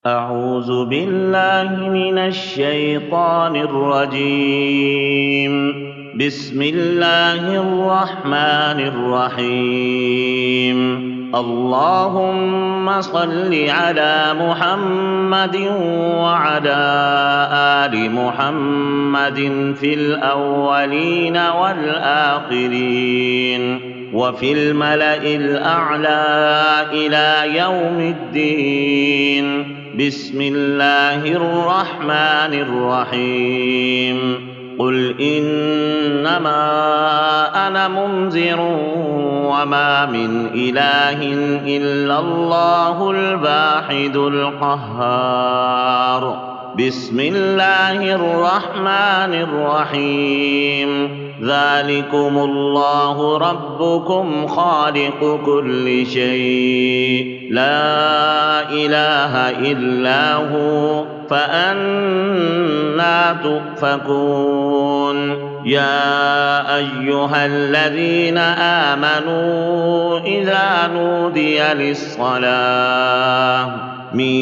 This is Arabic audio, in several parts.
أعوذ بالله من الشيطان الرجيم. بسم الله الرحمن الرحيم. اللهم صل على محمد وعلى آل محمد في الأولين والآخرين وفي الملأ الأعلى إلى يوم الدين. بسم الله الرحمن الرحيم. قل إنما أنا منذر وما من إله إلا الله الواحد القهار. بسم الله الرحمن الرحيم. ذلكم الله ربكم خالق كل شيء لا إله إلا هو فأنى تؤفكون. يا أيها الذين آمنوا إذا نودي للصلاة من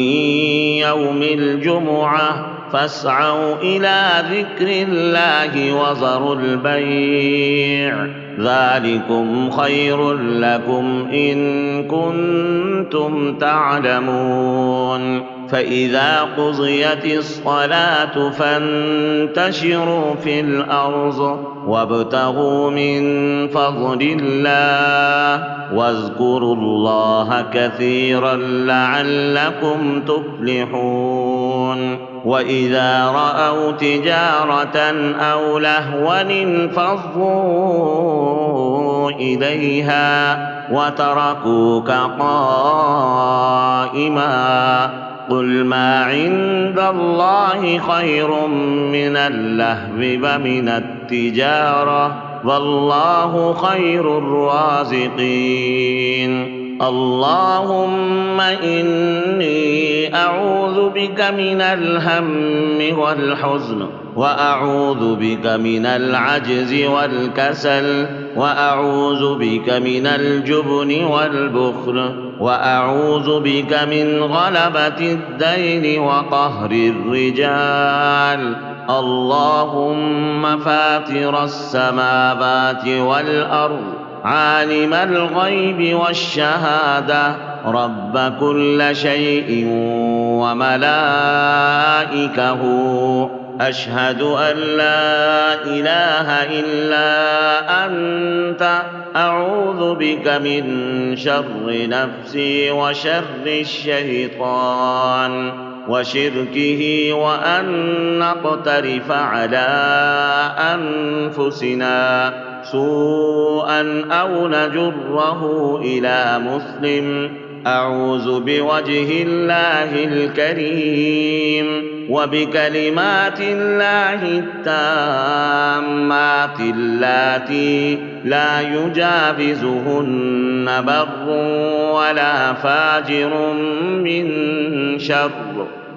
يوم الجمعة فاسعوا إلى ذكر الله وذروا البيع ذلكم خير لكم إن كنتم تعلمون. فإذا قضيت الصلاة فانتشروا في الأرض وابتغوا من فضل الله واذكروا الله كثيرا لعلكم تفلحون. وإذا رأوا تجارة أو لهوا انفضوا إليها وتركوك قائما. قل ما عند الله خير من اللهو ومن التجارة والله خير الرازقين. اللهم إني أعوذ بك من الهم والحزن وأعوذ بك من العجز والكسل وأعوذ بك من الجبن والبخل وأعوذ بك من غلبة الدين وقهر الرجال. اللهم فاطر السماوات والأرض عالم الغيب والشهادة رب كل شيء وملائكه أشهد أن لا إله إلا أنت أعوذ بك من شر نفسي وشر الشيطان وشركه وأن نقترف على أنفسنا سوءا أو نجره إلى مسلم. أعوذ بوجه الله الكريم وبكلمات الله التامات اللاتي لا يجاوزهن بر ولا فاجر من شر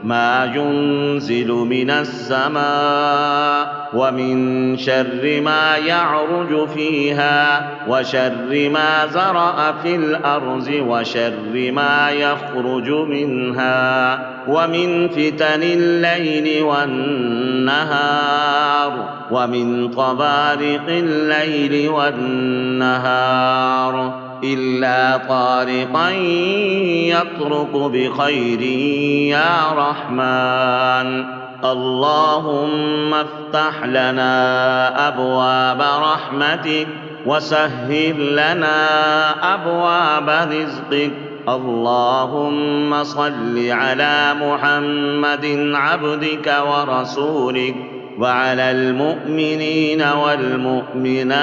ما ينزل من السماء ومن شر ما يعرج فيها وشر ما زرع في الأرض وشر ما يخرج منها ومن فتن الليل والنهار ومن طبارق الليل والنهار إلا طارقا يطرق بخير يا رحمن. اللهم افتح لنا أبواب رحمتك وسهل لنا أبواب رزقك. اللهم صل على محمد عبدك ورسولك وعلى المؤمنين والمؤمنات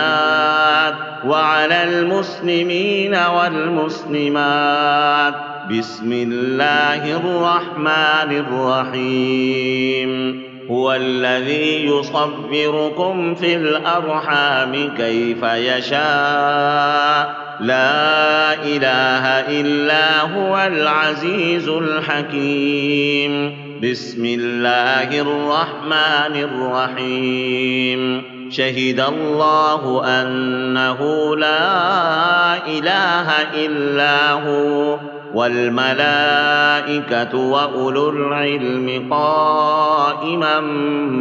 وعلى المسلمين والمسلمات. بسم الله الرحمن الرحيم. هو الذي يصوركم في الأرحام كيف يشاء لا إله إلا هو العزيز الحكيم. بسم الله الرحمن الرحيم. شهد الله أنه لا إله إلا هو والملائكة وأولو العلم قائما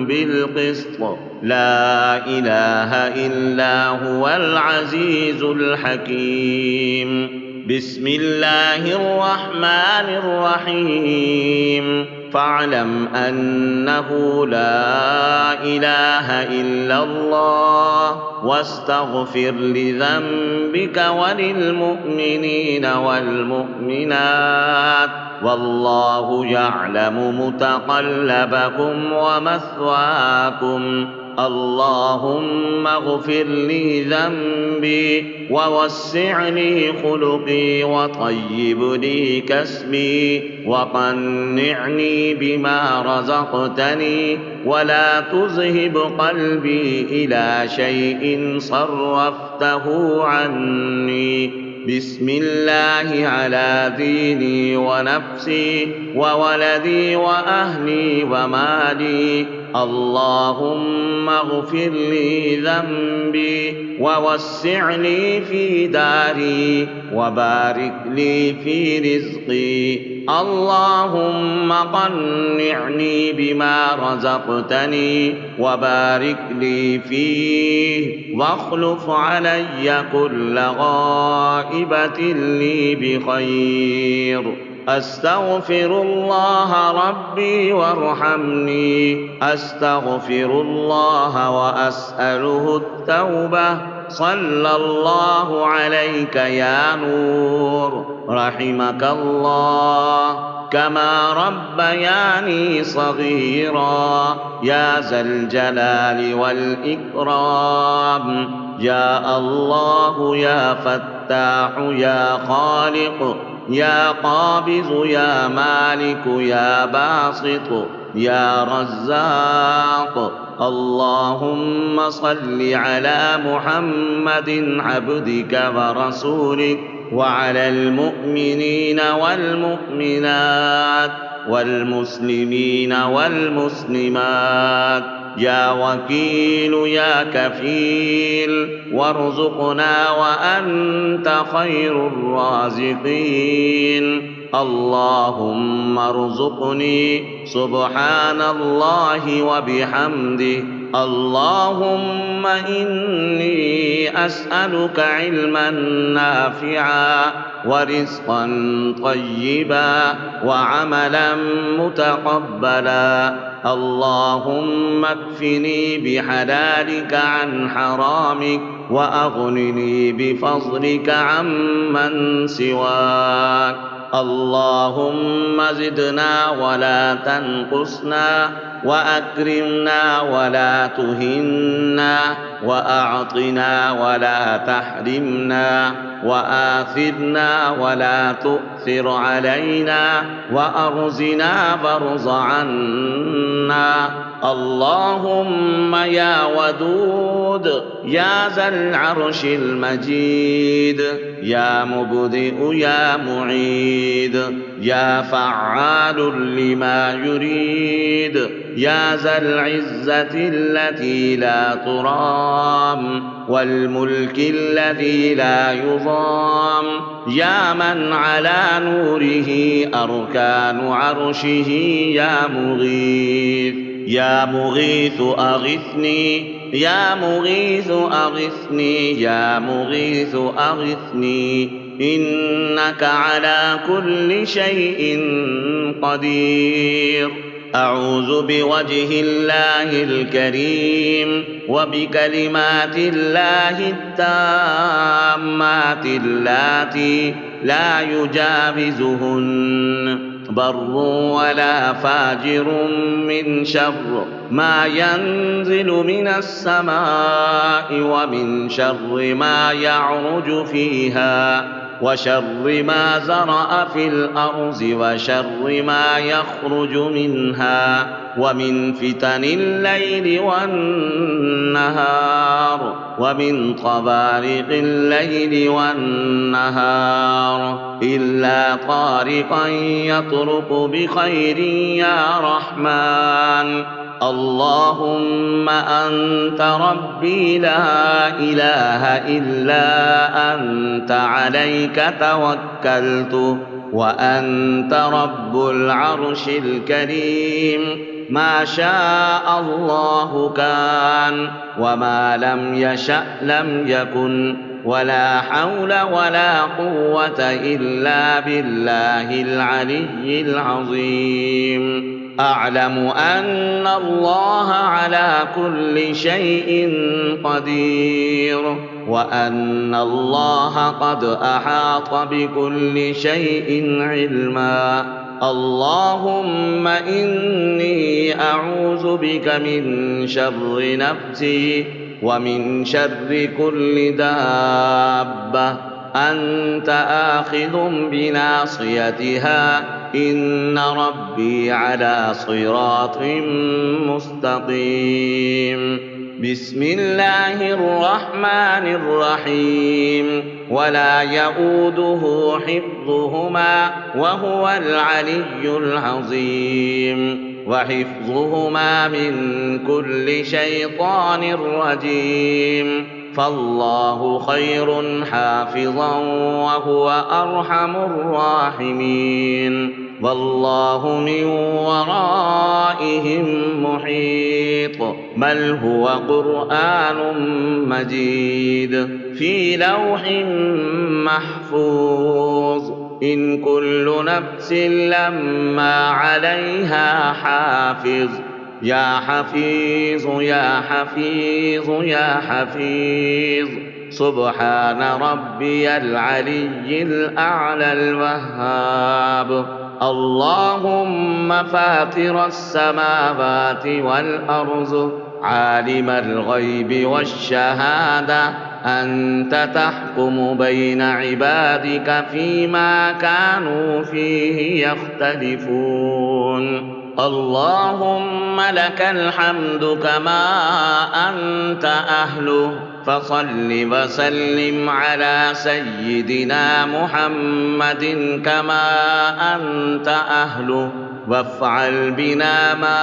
بالقسط لا إله إلا هو العزيز الحكيم. بسم الله الرحمن الرحيم. فاعلم أنه لا إله إلا الله واستغفر لذنبك وللمؤمنين والمؤمنات والله يعلم متقلبكم ومثواكم. اللهم اغفر لي ذنبي ووسع لي خلقي وطيب لي كسبي وقنعني بما رزقتني ولا تذهب قلبي إلى شيء صرفته عني. بسم الله على ديني ونفسي وولدي وأهلي ومالي. اللهم اغفر لي ذنبي ووسع لي في داري وبارك لي في رزقي. اللهم قنعني بما رزقتني وبارك لي فيه واخلف علي كل غائبة لي بخير. أستغفر الله ربي وارحمني. أستغفر الله وأسأله التوبة. صلى الله عليك يا نور رحمك الله كما ربياني صغيرا يا ذا الجلال والإكرام. يا الله يا فتاح يا خالق يا قابض يا مالك يا باسط يا رزاق. اللهم صل على محمد عبدك ورسولك وعلى المؤمنين والمؤمنات والمسلمين والمسلمات يا وكيل يا كفيل وارزقنا وأنت خير الرازقين. اللهم ارزقني سبحان الله وبحمده. اللهم إني أسألك علما نافعا ورزقا طيبا وعملا متقبلا. اللهم اكفني بحلالك عن حرامك وأغنني بفضلك عمن سواك. اللهم زدنا ولا تنقصنا وأكرمنا ولا تهنا وأعطنا ولا تحرمنا وآثرنا ولا تؤثر علينا وأرزنا فارض عنا. اللهم يا ودود يا ذا العرش المجيد يا مبدئ يا معيد يا فعال لما يريد يا ذا العزة التي لا ترام والملك الذي لا يضام يا من على نوره أركان عرشه يا مغيث. يا مغيث أغثني يا مغيث أغثني يا مغيث أغثني إنك على كل شيء قدير. أعوذ بوجه الله الكريم وبكلمات الله التامات اللاتي لا يجاوزهن بر ولا فاجر من شر ما ينزل من السماء ومن شر ما يعرج فيها وشر ما زرع في الأرض وشر ما يخرج منها ومن فتن الليل والنهار ومن طبارق الليل والنهار إلا طارقا يطرق بخير يا رحمن. اللهم أنت ربي لا إله إلا أنت عليك توكلت وأنت رب العرش الكريم. ما شاء الله كان، وما لم يشأ لم يكن، ولا حول ولا قوة إلا بالله العلي العظيم. أعلم أن الله على كل شيء قدير، وأن الله قد أحاط بكل شيء علما. اللهم إني أعوذ بك من شر نفسي ومن شر كل دابة أنت آخذ بناصيتها، إن ربي على صراط مستقيم. بسم الله الرحمن الرحيم. ولا يؤوده حفظهما وهو العلي العظيم. وحفظهما من كل شيطان رجيم. فالله خير حافظا وهو أرحم الراحمين. والله من ورائهم محيط. بل هو قرآن مجيد في لوح محفوظ. إن كل نفس لما عليها حافظ. يا حفيظ يا حفيظ يا حفيظ. سبحان ربي العلي الأعلى الوهاب. اللهم فاطر السماوات والأرض، عالم الغيب والشهادة، أنت تحكم بين عبادك فيما كانوا فيه يختلفون. اللهم لك الحمد كما أنت أهله، فصل وسلم على سيدنا محمد كما أنت أهله، وافعل بنا ما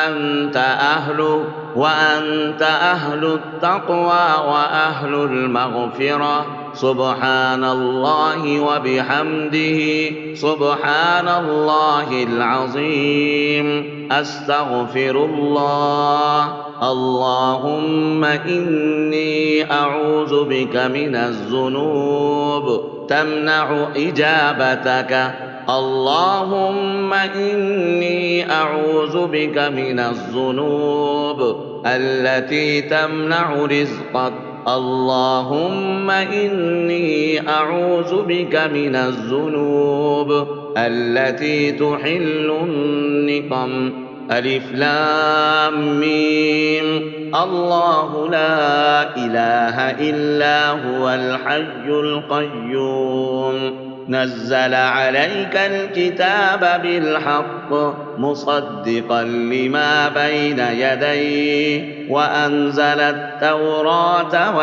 أنت أهله، وأنت أهل التقوى وأهل المغفرة. سبحان الله وبحمده، سبحان الله العظيم. أستغفر الله. اللهم إني أعوذ بك من الذنوب تمنع إجابتك. اللهم إني أعوذ بك من الذنوب التي تمنع رزقك. اللهم إني أعوذ بك من الذنوب التي تحل النقم. ألف لام ميم. الله لا إله إلا هو الحي القيوم. نزل عليك الكتاب بالحق مصدقا لما بين يديه، وأنزل التوراة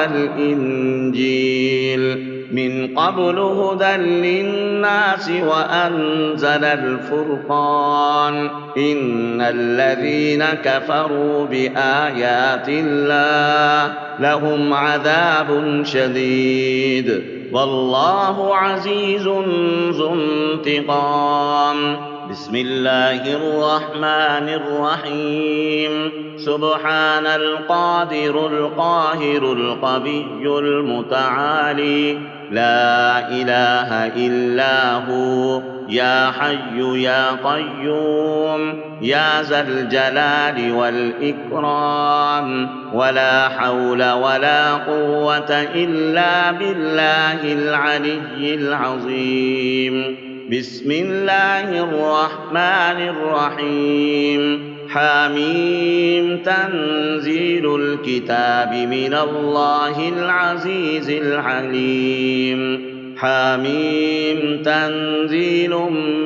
والإنجيل من قبل هدى للناس، وأنزل الفرقان. إن الذين كفروا بآيات الله لهم عذاب شديد، والله عزيز ذو انتقام. بسم الله الرحمن الرحيم. سبحان القادر القاهر القوي المتعالي، لا إله إلا هو. يا حي يا قيوم، يا ذا الجلال والإكرام. ولا حول ولا قوة إلا بالله العلي العظيم. بسم الله الرحمن الرحيم. حميم. تنزيل الكتاب من الله العزيز العليم. حميم. تنزيل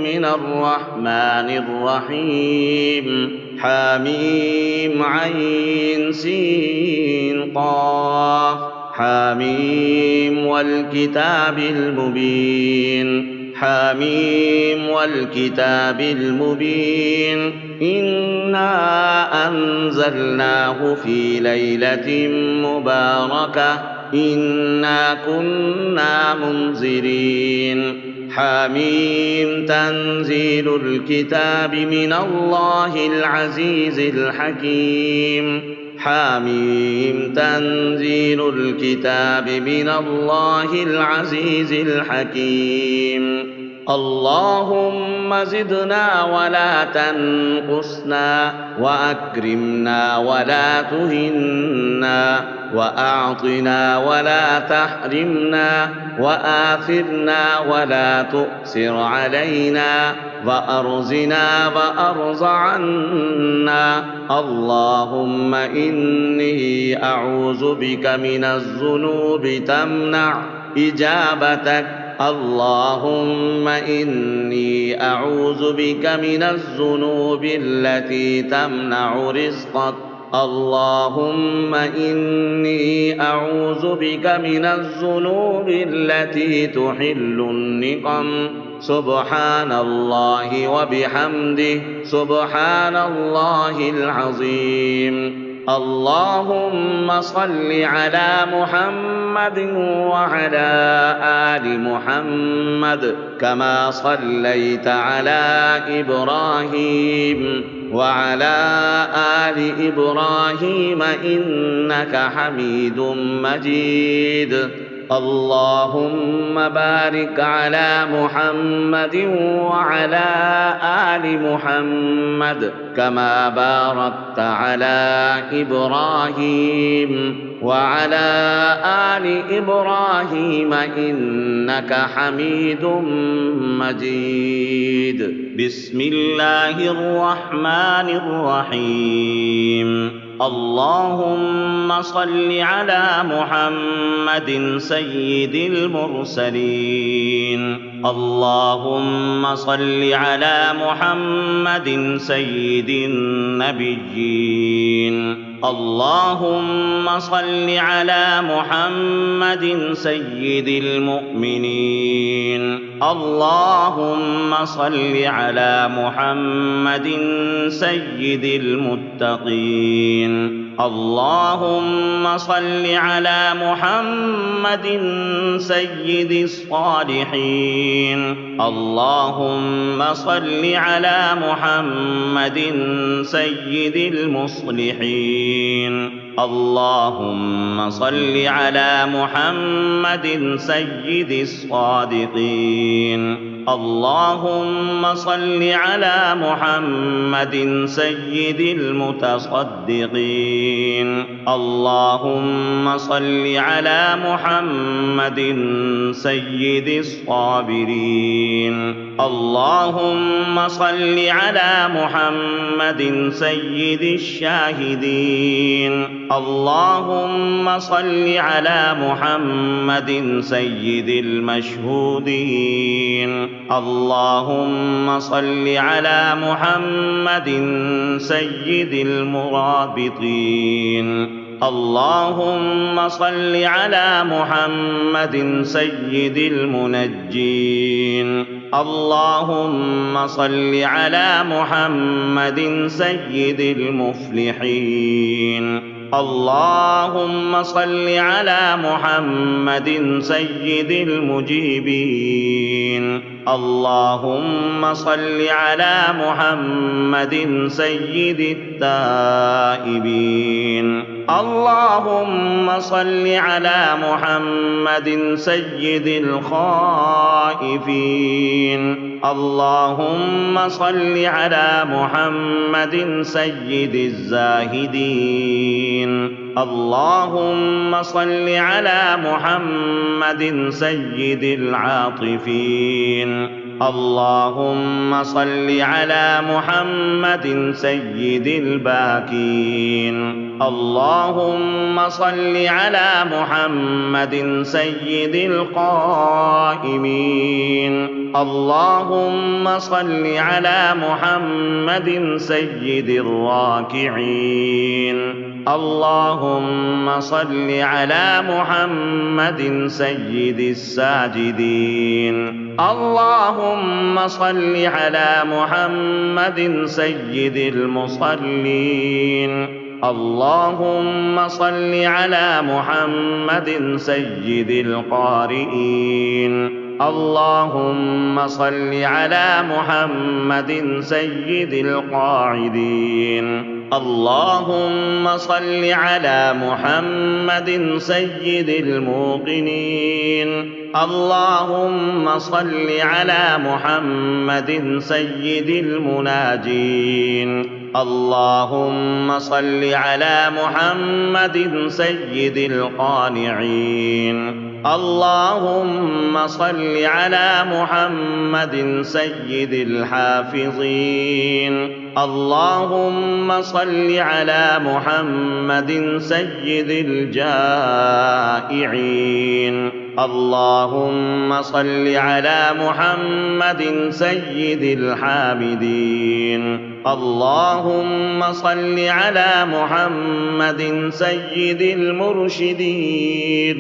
من الرحمن الرحيم. حميم. عين سين قاف. حميم والكتاب المبين. حميم والكتاب المبين. إنا أنزلناه في ليلة مباركة، إنا كنا منذرين. حميم تنزيل الكتاب من الله العزيز الحكيم حميم تنزيل الكتاب من الله العزيز الحكيم اللهم زدنا ولا تنقصنا وأكرمنا ولا تهنا وأعطنا ولا تحرمنا وآثرنا ولا تؤثر علينا وأرزنا وأرض عنا اللهم إني أعوذ بك من الذنوب تمنع إجابتك اللهم إني أعوذ بك من الذنوب التي تمنع رزقك اللهم إني أعوذ بك من الذنوب التي تحل النقم سبحان الله وبحمده سبحان الله العظيم اللهم صل على محمد وعلى آل محمد كما صليت على إبراهيم وعلى آل إبراهيم إنك حميد مجيد اللهم بارك على محمد وعلى آل محمد كما باركت على إبراهيم وعلى آل إبراهيم إنك حميد مجيد بسم الله الرحمن الرحيم اللهم صل على محمد سيد المرسلين اللهم صل على محمد سيد النبيين اللهم صل على محمد سيد المؤمنين اللهم صل على محمد سيد المتقين اللهم صل على محمد سيد الصالحين اللهم صل على محمد سيد المصلحين اللهم صل على محمد سيد الصادقين اللهم صل على محمد سيد المتصدقين اللهم صل على محمد سيد الصابرين اللهم صل على محمد سيد الشاهدين اللهم صل على محمد سيد المشهودين اللهم صل على محمد سيد المرابطين اللهم صل على محمد سيد المنجين اللهم صل على محمد سيد المفلحين اللهم صل على محمد سيد المجيبين اللهم صل على محمد سيد التائبين اللهم صل على محمد سيد الخائفين اللهم صل على محمد سيد الزاهدين اللهم صل على محمد سيد العاطفين اللهم صل على محمد سيد الباكين اللهم صل على محمد سيد القائمين اللهم صل على محمد سيد الراكعين اللهم صل على محمد سيد الساجدين اللهم صل على محمد سيد المصلين اللهم صل على محمد سيد القارئين اللهم صل على محمد سيد القاعدين. اللهم صل على محمد سيد الموقنين. اللهم صل على محمد سيد المناجين. اللهم صل على محمد سيد القانعين. اللهم صل على محمد سيد الحافظين. اللهم صل على محمد سيد الجائعين. اللهم صل على محمد سيد الحامدين. اللهم صل على محمد سيد المرشدين.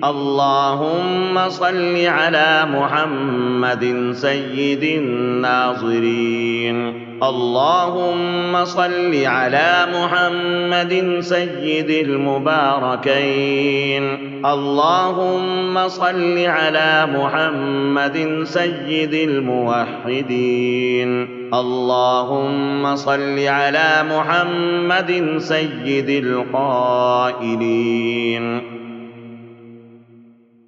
اللهم صل على محمد سيد الناظرين. اللهم صل على محمد سيد المباركين. اللهم صل على محمد سيد الموحدين. اللهم صل على محمد سيد القائلين.